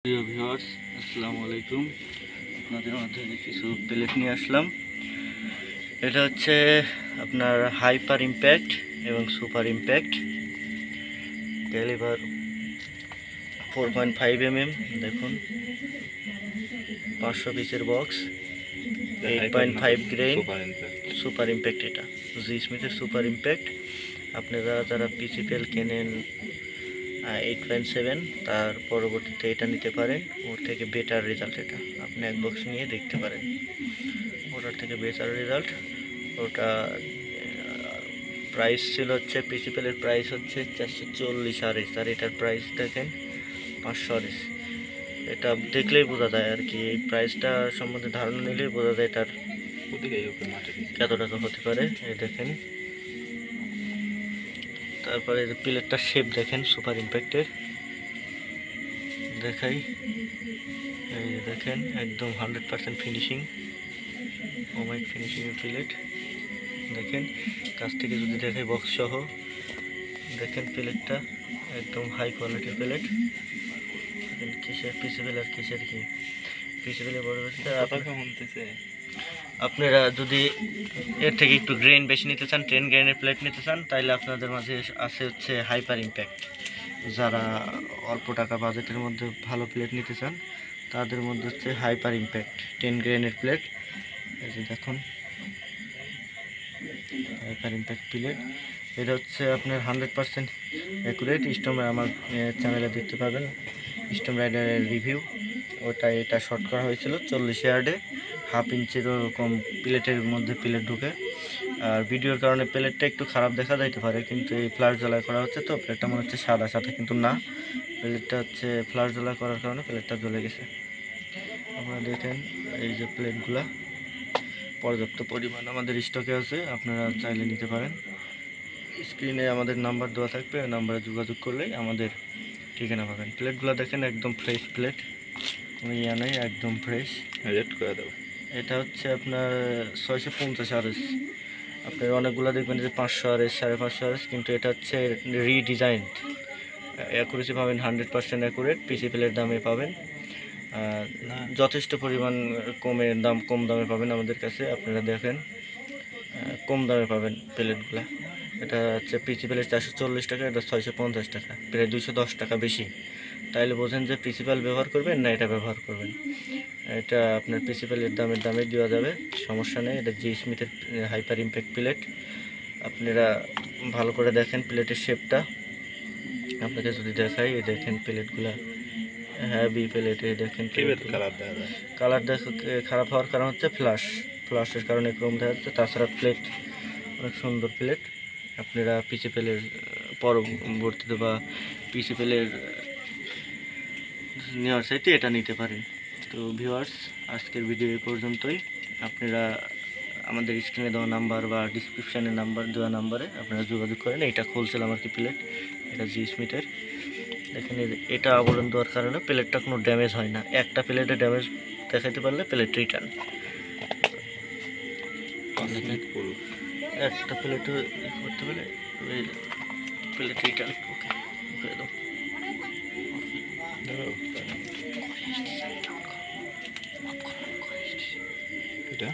প্রিয় ভিউয়ার্স, আসসালামু আলাইকুম। আপনাদের মধ্যে কিছু প্লেট নিয়ে আসলাম। এটা হচ্ছে আপনার হাইপার ইম্প্যাক্ট এবং সুপার ইম্প্যাক্ট ক্যালিবার 4.5 mm। দেখুন 500 পিসের বক্স, 8.5 গ্রেইন সুপার ইম্প্যাক্ট। এটা জি স্মিথের সুপার ইম্প্যাক্ট। আপনারা যারা পিসিপিএল কেনেন 8.7, তার পরবর্তীতে এটা নিতে পারেন। ওর থেকে বেটার রেজাল্ট। এটা আপনি এক বক্স নিয়ে দেখতে পারেন, ওটার থেকে বেটার রেজাল্ট। ওটা প্রাইস ছিল হচ্ছে, পিসিপিএলের প্রাইস হচ্ছে 440 আরএস, আর এটার প্রাইস দেখেন 500 আরএস। এটা দেখলেই বোঝা যায় আর কি, এই প্রাইসটা সম্বন্ধে ধারণা নিলেই বোঝা যায় এটার কত টাকা হতে পারে। এই দেখেন, তারপরে প্লেটটার শেপ দেখেন সুপার ইম্প্যাক্টের। দেখাই, এই দেখেন একদম 100% ফিনিশিং, হোমমেড ফিনিশিংয়ের প্লেট। দেখেন কাছ থেকে যদি দেখাই বক্স সহ, দেখেন প্লেটটা একদম হাই কোয়ালিটির প্লেট। দেখেন কিসের পিসিবিল আর কিসের কি পিসিবিলে বড় হচ্ছে। আপনারা যদি এর থেকে একটু গ্রেন বেশি নিতে চান, 10 গ্রেনের প্লেট নিতে চান, তাহলে আপনাদের মাঝে আছে হচ্ছে হাইপার ইম্প্যাক্ট। যারা অল্প টাকা বাজেটের মধ্যে ভালো প্লেট নিতে চান, তাদের মধ্যে হচ্ছে হাইপার ইম্প্যাক্ট 10 গ্রেনের প্লেট। এই যে দেখুন হাইপার ইম্প্যাক্ট প্লেট। এটা হচ্ছে আপনার 100% অ্যাকুরেট। আমার চ্যানেলে দেখতে পাবেন স্টর্ম রাইডারের রিভিউ। এটা শর্ট করা হয়েছিল 40 ইয়ার্ডে, 1/2 ইঞ্চিরও কম প্লেটের মধ্যে প্লেট ঢুকে। আর ভিডিওর কারণে প্লেটটা একটু খারাপ দেখা যাইতে পারে, কিন্তু এই ফ্ল্যাশ জ্বালায় করা হচ্ছে তো প্লেটটা মনে হচ্ছে সাদা সাথে, কিন্তু না, প্লেটটা হচ্ছে ফ্ল্যাশ জ্বালা করার কারণে প্লেটটা জ্বলে গেছে। আপনারা দেখেন এই যে প্লেটগুলা পর্যাপ্ত পরিমাণ আমাদের স্টকে আছে, আপনারা চাইলে নিতে পারেন। স্ক্রিনে আমাদের নাম্বার দেওয়া থাকবে, ওই নাম্বারে যোগাযোগ করলেই আমাদের ঠিকানা পাবেন। প্লেটগুলো দেখেন একদম ফ্রেশ প্লেট, কোনো ইয়া নেই, একদম ফ্রেশ। রেট করে দেবো। এটা হচ্ছে আপনার 650 আরএস। আপনার অনেকগুলো দেখবেন যে 500 আরএস, 550 আরএস, কিন্তু এটা হচ্ছে রিডিজাইন। অ্যাকুরেসি পাবেন 100% অ্যাকুরেট, পিসিপিএলের দামে পাবেন। যথেষ্ট পরিমাণ কম দামে পাবেন আমাদের কাছে। আপনারা দেখেন কম দামে পাবেন প্লেটগুলা। এটা হচ্ছে পিসিপিএলের 440 টাকা, এটা 650 টাকা, প্রায় 210 টাকা বেশি। তাইলে বোঝেন যে পিসিপিএল ব্যবহার করবেন না এটা ব্যবহার করবেন। এটা আপনার পিসিপিএলের দামে দেওয়া যাবে, সমস্যা নেই। এটা জি স্মিথের হাইপার ইম্প্যাক্ট প্লেট। আপনারা ভালো করে দেখেন প্লেটের শেপটা। আপনাকে যদি দেখাই, এই দেখেন প্লেটগুলা হ্যাভি প্লেট। এই দেখেন কালার দেখো খারাপ হওয়ার কারণ হচ্ছে ফ্লাশের কারণে ক্রোম দেখা যাচ্ছে। তাছাড়া প্লেট অনেক সুন্দর প্লেট। আপনারা পিসিপিএলের পরবর্তীতে বা পিসিপিএলের নেওয়ার চাইতে এটা নিতে পারেন। তো ভিউয়ার্স, আজকের ভিডিও এই পর্যন্তই। আপনারা আমাদের স্ক্রিনে দেওয়া নাম্বার বা ডিসক্রিপশানে নাম্বার দেওয়া নাম্বারে আপনারা যোগাযোগ করেন। এটা হোলসেল আমার কি প্লেট, এটা জি স্মিথের। দেখেন এটা আবরণ দেওয়ার কারণে প্লেটটা কোনো ড্যামেজ হয় না। একটা প্লেটে ড্যামেজ দেখাতে পারলে প্লেট রিটার্ন। একটা প্লেটে করতে পারলে প্লেট রিটার্ন। ওকে করে দাও। এটা